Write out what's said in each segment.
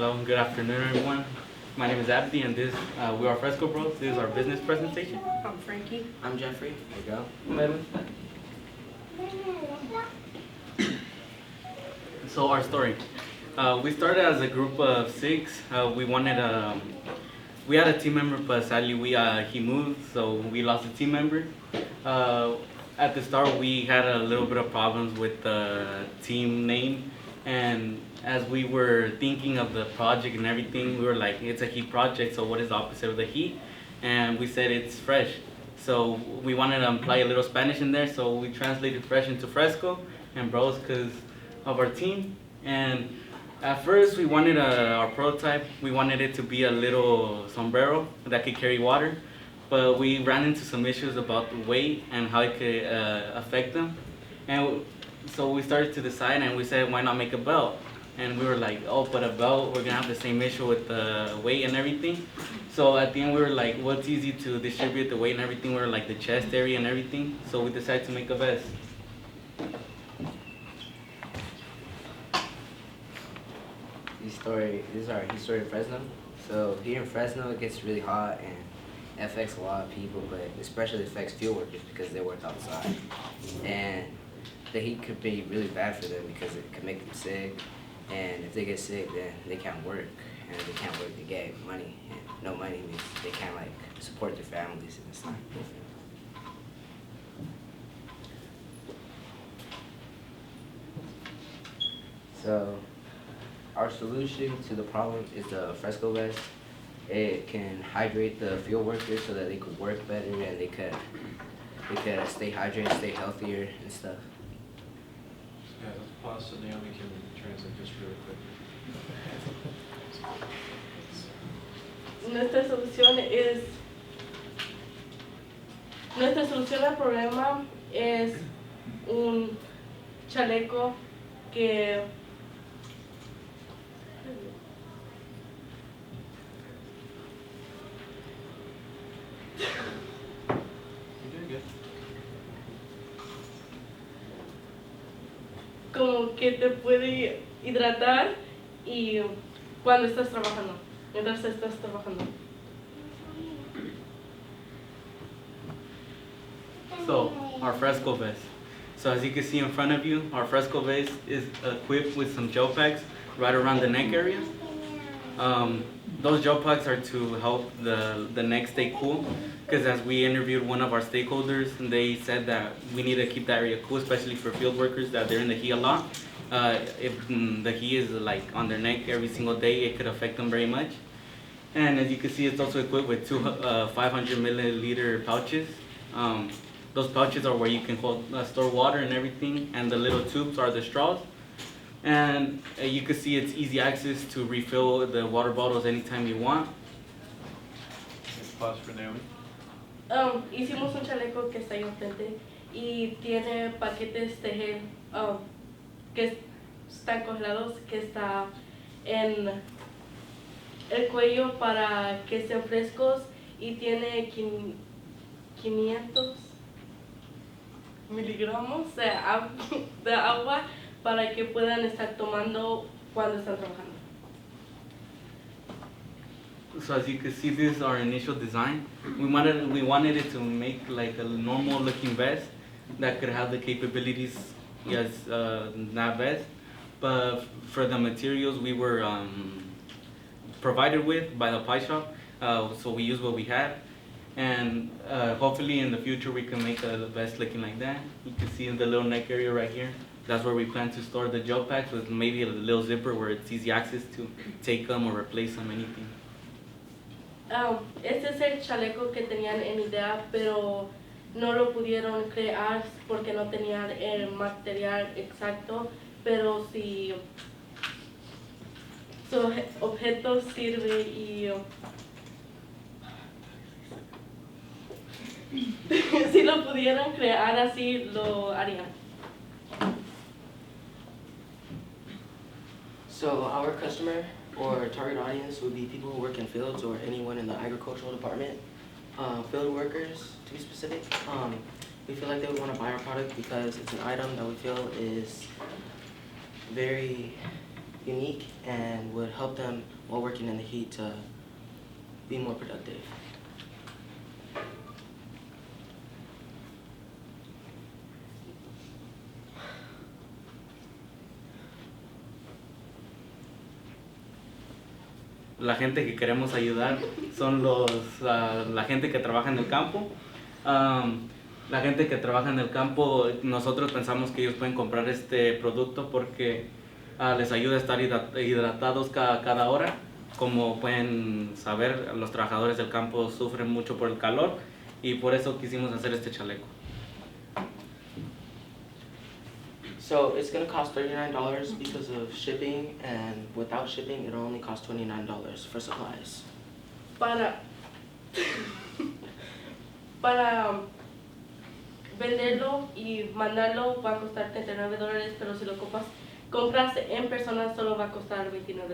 Hello, good afternoon, everyone. My name is Abdi, and we are Fresco Bros. This is our business presentation. I'm Frankie. I'm Jeffrey. There you go. Melvin. So our story. We started as a group of 6. We had a team member, but sadly he moved, so we lost a team member. At the start, we had a little bit of problems with the team name, and as we were thinking of the project and everything, we were like, it's a heat project, so what is the opposite of the heat? And we said it's fresh. So we wanted to imply a little Spanish in there, so we translated fresh into Fresco and Bros because of our team. And at first we wanted our prototype, we wanted it to be a little sombrero that could carry water, but we ran into some issues about the weight and how it could affect them. And so we started to decide, and we said, why not make a belt? And we were like, oh, but a belt, we're gonna have the same issue with the weight and everything. So at the end we were like, what's easy to distribute the weight and everything? We were like the chest area and everything. So we decided to make a vest. This is our history of Fresno. So here in Fresno, it gets really hot and it affects a lot of people, but especially affects field workers because they work outside. And the heat could be really bad for them because it could make them sick. And if they get sick, then they can't work. And if they can't work, they get money. And no money means they can't like support their families, and it's not good for them. So our solution to the problem is the Fresco vest. It can hydrate the field workers so that they could work better and they could stay hydrated, stay healthier and stuff. Yeah, pause so Naomi can translate just really quick. Nuestra solución al problema es un chaleco que You did good. como que te puede hidratar y cuando estás trabajando, mientras estás trabajando. So our Fresco vest. So as you can see in front of you, our Fresco vest is equipped with some gel packs right around the neck area. Those gel packs are to help the neck stay cool, because as we interviewed one of our stakeholders, they said that we need to keep that area cool, especially for field workers that they're in the heat a lot. If the heat is like on their neck every single day, it could affect them very much. And as you can see, it's also equipped with 500 milliliter pouches. Those pouches are where you can store water and everything, and the little tubes are the straws. And you can see it's easy access to refill the water bottles anytime you want. Pause for Naomi. Hicimos un chaleco que está ahí enfrente y tiene paquetes de gel que están congelados, que está en el cuello para que estén frescos y tiene 500 miligramos de agua para que puedan estar tomando cuando están trabajando. So as you can see, this is our initial design. We wanted it to make like a normal looking vest that could have the capabilities as that vest, but for the materials we were provided with by the pie shop, so we used what we had, and hopefully in the future we can make a vest looking like that. You can see in the little neck area right here, that's where we plan to store the gel packs, with maybe a little zipper where it's easy access to take them or replace them, anything. Este es el chaleco que tenían en idea, pero no lo pudieron crear porque no tenían el material exacto, pero si su objeto sirve y si lo pudieran crear así, lo harían. So our customer or target audience would be people who work in fields or anyone in the agricultural department. Field workers, to be specific. We feel like they would want to buy our product because it's an item that we feel is very unique and would help them while working in the heat to be more productive. La gente que queremos ayudar son la gente que trabaja en el campo. La gente que trabaja en el campo, nosotros pensamos que ellos pueden comprar este producto porque les ayuda a estar hidratados cada hora. Como pueden saber, los trabajadores del campo sufren mucho por el calor y por eso quisimos hacer este chaleco. So it's going to cost $39 because of shipping, and without shipping, it'll only cost $29 for supplies. Para, para venderlo y mandarlo va a costar $39, pero si lo compras en persona solo va a costar $29.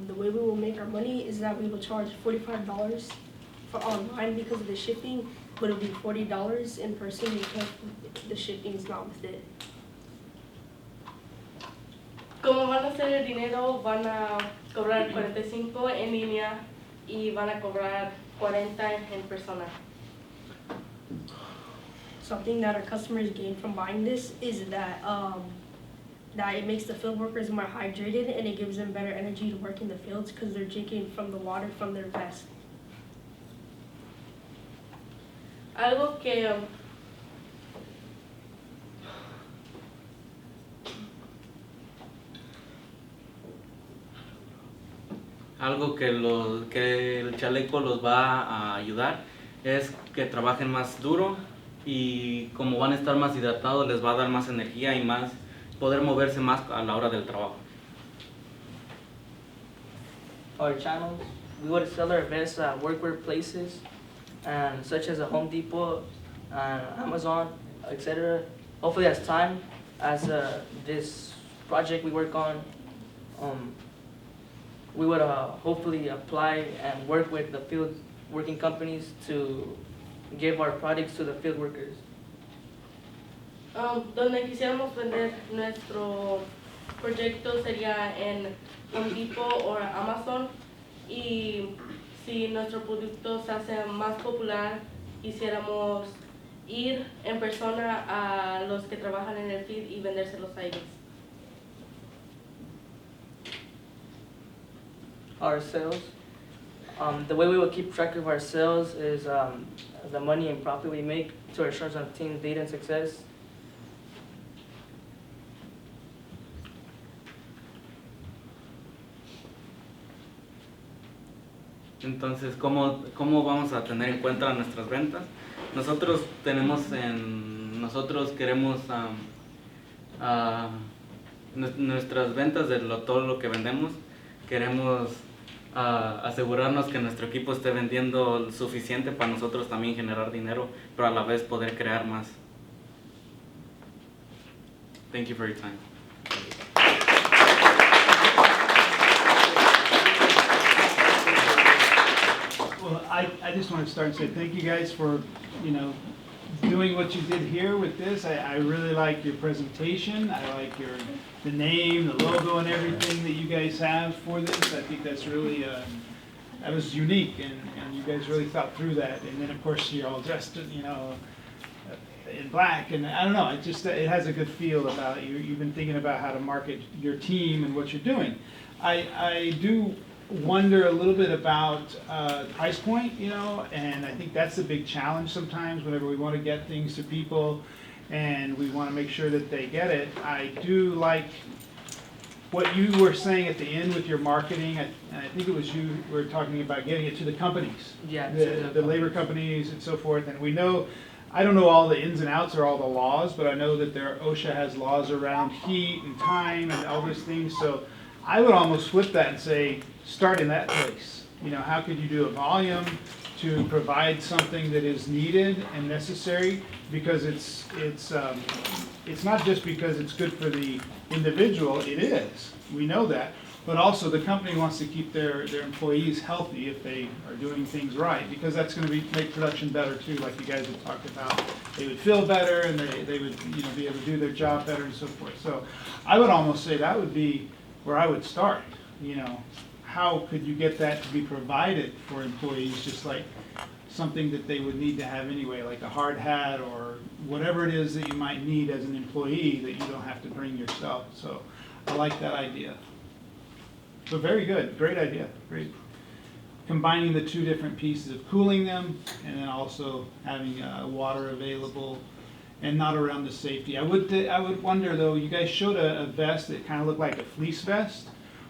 The way we will make our money is that we will charge $45 for online because of the shipping, but it'll be $40 in person because the shipping is not with it. Como van a hacer el dinero, van a cobrar 45 en línea y van a cobrar 40 en persona. Something that our customers gain from buying this is that that it makes the field workers more hydrated and it gives them better energy to work in the fields because they're drinking from the water from their vest. Algo que Algo que el chaleco los va a ayudar es que trabajen más duro y como van a estar más hidratados les va a dar más energía y más poder moverse más a la hora del trabajo. Our channels, we would sell our vests at workwear places, and such as a Home Depot, and Amazon, etc. Hopefully, as time, as this project we work on, we would hopefully apply and work with the field working companies to give our products to the field workers. Donde quisiéramos vender nuestro proyecto sería en Home Depot o Amazon, y si nuestro producto se hace más popular quisiéramos ir en persona a los que trabajan en el feed y vendérselos a ellos. Our sales, the way we will keep track of our sales is the money and profit we make to our insurance on team data and success. Entonces, ¿cómo vamos a tener en cuenta nuestras ventas? Nosotros queremos nuestras ventas de todo lo que vendemos. Queremos asegurarnos que nuestro equipo esté vendiendo suficiente para nosotros también generar dinero, pero a la vez poder crear más. Thank you for your time. Well, I just want to start and say thank you guys for, doing what you did here with this. I really like your presentation. I like the name, the logo, and everything that you guys have for this. I think that's really, that was unique, and you guys really thought through that. And then, of course, you're all dressed, in black, and I don't know, it has a good feel about you. You've been thinking about how to market your team and what you're doing. I do wonder a little bit about price point, and I think that's the big challenge sometimes whenever we want to get things to people and we want to make sure that they get it. I do like what you were saying at the end with your marketing, and I think it was you were talking about getting it to the companies, Yeah, the labor companies and so forth. And we know, I don't know all the ins and outs or all the laws, but I know that OSHA has laws around heat and time and all those things. So I would almost flip that and say, start in that place. How could you do a volume to provide something that is needed and necessary? Because it's not just because it's good for the individual. It is. We know that. but also the company wants to keep their employees healthy if they are doing things right, because that's gonna make production better too, like you guys have talked about. They would feel better and they would, you know, be able to do their job better and so forth. So I would almost say that would be where I would start, you know. How could you get that to be provided for employees, just like something that they would need to have anyway, like a hard hat or whatever it is that you might need as an employee that you don't have to bring yourself. So I like that idea. So very good, great idea, great. Combining the two different pieces of cooling them and then also having water available and not around the safety. I would wonder though, you guys showed a vest that kind of looked like a fleece vest.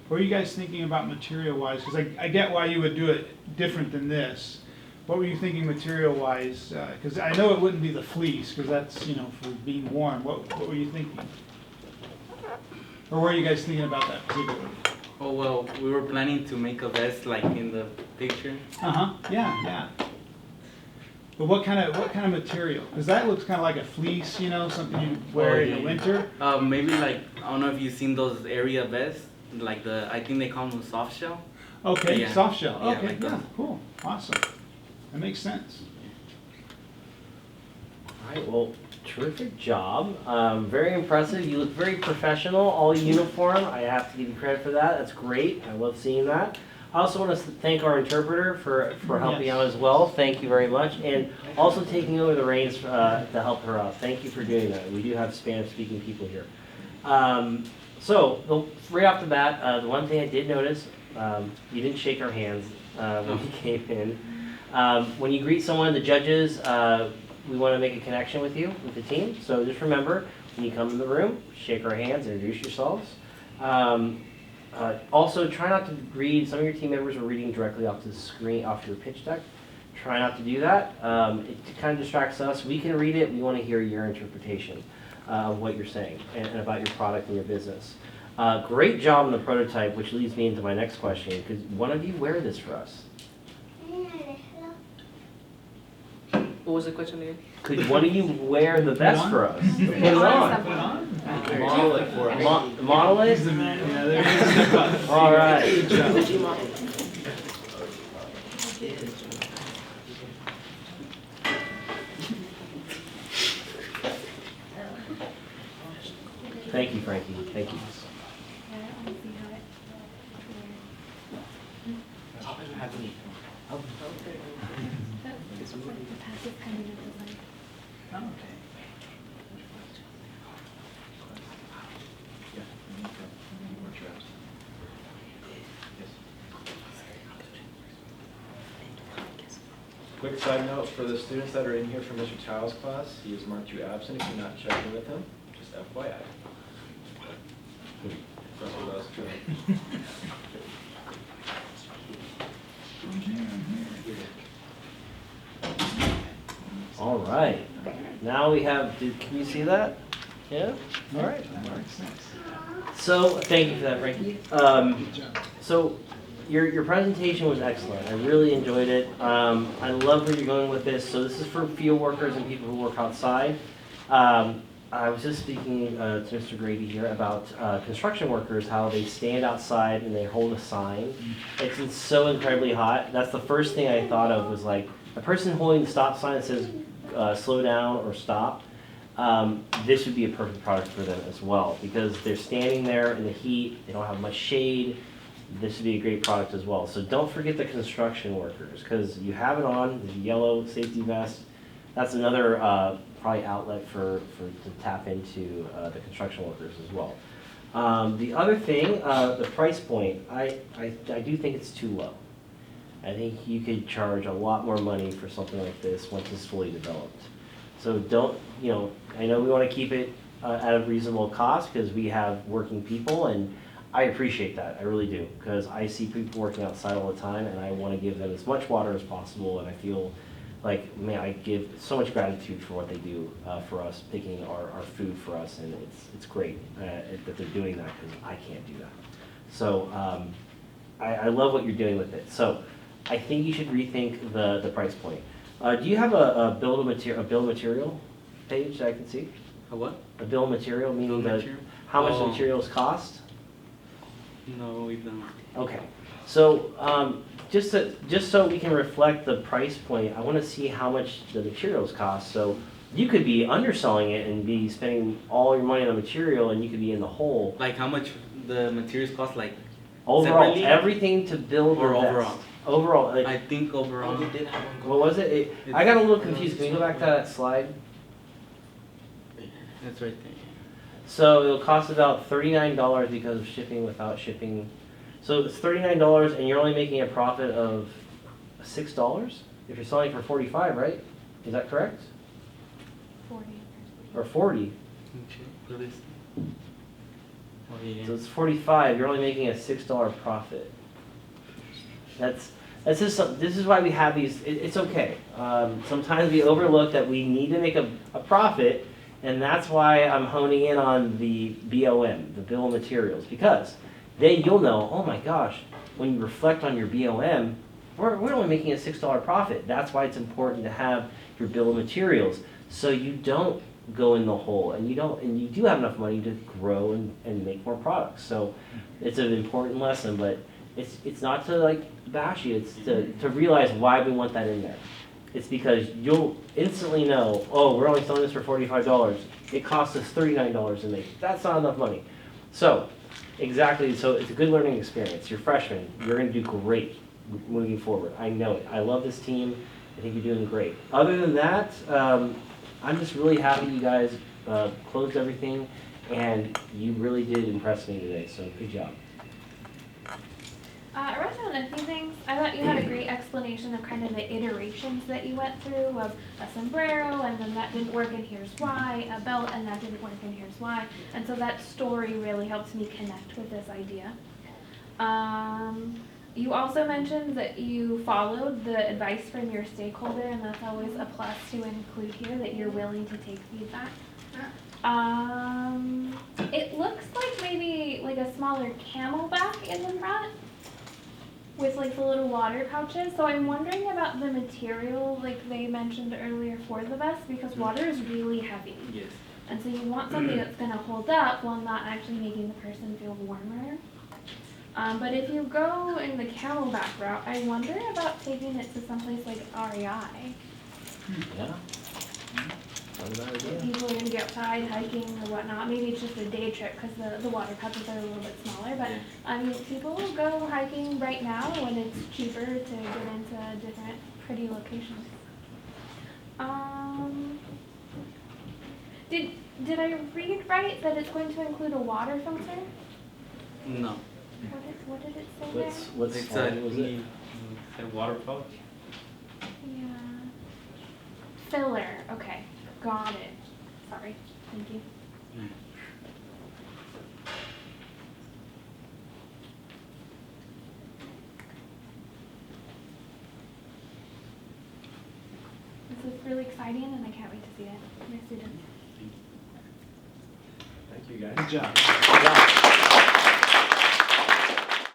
What are you guys thinking about material-wise? Because I get why you would do it different than this. What were you thinking material-wise? Because I know it wouldn't be the fleece, because that's, you know, for being warm. What were you thinking? Or were you guys thinking about that particularly? Oh, well, we were planning to make a vest like in the picture. Uh-huh, yeah. But what kind of material? Because that looks kind of like a fleece, you know, something you wear in the winter. Maybe like, I don't know if you've seen those area vests, like I think they call them soft shell. Okay, Yeah. soft shell. Yeah, Okay, like yeah, that. cool, awesome. That makes sense. All right, well, terrific job. Very impressive. You look very professional, all uniform. I have to give you credit for that. That's great. I love seeing that. I also want to thank our interpreter for helping Yes. out as well. Thank you very much. And also taking over the reins to help her out. Thank you for doing that. We do have Spanish-speaking people here. Right off the bat, the one thing I did notice, you didn't shake our hands when you came in. When you greet someone, the judges, we want to make a connection with you, with the team. So just remember, when you come in the room, shake our hands, introduce yourselves. Also, try not to read. Some of your team members are reading directly off the screen, off your pitch deck. Try not to do that. It kind of distracts us. We can read it. We want to hear your interpretation of what you're saying and about your product and your business. Great job on the prototype, which leads me into my next question. Could one of you wear this for us? What was the question again? Could one of you wear the vest for us? Put it on. Model it for us. Model it? He's the man, yeah, there he is. All right. Good job. Thank you, Frankie. Thank you. Okay. Quick side note, for the students that are in here from Mr. Tao's class, he has marked you absent if you're not checking with him, just FYI. Fresco Bros. All right. Now we have, can you see that? Yeah? All right. So, thank you for that, Frankie. Good job. So, your presentation was excellent. I really enjoyed it. I love where you're going with this. So this is for field workers and people who work outside. I was just speaking to Mr. Grady here about construction workers, how they stand outside and they hold a sign. It's so incredibly hot. That's the first thing I thought of was like a person holding the stop sign that says slow down or stop. This would be a perfect product for them as well because they're standing there in the heat. They don't have much shade. This would be a great product as well. So don't forget the construction workers because you have it on, the yellow safety vest. That's another probably outlet to tap into the construction workers as well. The other thing, the price point, I do think it's too low. I think you could charge a lot more money for something like this once it's fully developed. So don't, I know we want to keep it at a reasonable cost because we have working people and I appreciate that, I really do, because I see people working outside all the time and I want to give them as much water as possible and I feel like, man, I give so much gratitude for what they do for us, picking our food for us, and it's great that they're doing that because I can't do that. So I love what you're doing with it. So I think you should rethink the price point. Do you have a bill of material page that I can see? A what? A bill of material, meaning Bill of material? how much the Oh. materials cost? No, we don't. Okay, so, just so we can reflect the price point, I wanna see how much the materials cost, so you could be underselling it and be spending all your money on material, and you could be in the hole. Like how much the materials cost, like Overall, Separately? everything to build or the vest. overall? Overall, like, I think overall. We did have one. what was it? I got a little confused, can we go back to that slide? That's right there. So it'll cost about $39 because of shipping without shipping. So it's $39 and you're only making a profit of $6 if you're selling for 45, right? Is that correct? 40. Or 40? For this. Oh yeah. So it's 45. You're only making a $6 profit. That's just this is why we have these. It's okay. Sometimes we overlook that we need to make a profit, and that's why I'm honing in on the BOM, the bill of materials, because then you'll know. Oh my gosh! When you reflect on your BOM, we're only making a $6 profit. That's why it's important to have your bill of materials, so you don't go in the hole, and you do have enough money to grow and make more products. So it's an important lesson, but it's not to like bash you, it's to realize why we want that in there. It's because you'll instantly know, oh, we're only selling this for $45. It costs us $39 to make. That's not enough money. So exactly, so it's a good learning experience. You're freshmen, you're gonna do great moving forward. I know it. I love this team. I think you're doing great. Other than that, I'm just really happy you guys closed everything, and you really did impress me today, so good job. I wrote down a few things. I thought you had a great explanation of kind of the iterations that you went through of a sombrero, and then that didn't work and here's why, a belt and that didn't work and here's why. And so that story really helps me connect with this idea. You also mentioned that you followed the advice from your stakeholder, and that's always a plus to include here, that you're willing to take feedback. It looks like maybe like a smaller camelback in the front with like the little water pouches. So I'm wondering about the material like they mentioned earlier for the vest, because water is really heavy. Yes. And so you want something that's going to hold up while not actually making the person feel warmer. But if you go in the camelback route, I wonder about taking it to someplace like REI. Yeah. Not a bad idea. People are going to be outside hiking or whatnot. Maybe it's just a day trip because the water pouches are a little bit smaller. But I mean, people will go hiking right now when it's cheaper to get into different pretty locations. Did I read right that it's going to include a water filter? No. What did it say there? What's It's slide was it? it's a water pouch. Yeah. Filler. Okay. Got it. Sorry. Thank you. This is really exciting and I can't wait to see it. My students. Thank you, guys. Good job. Yeah.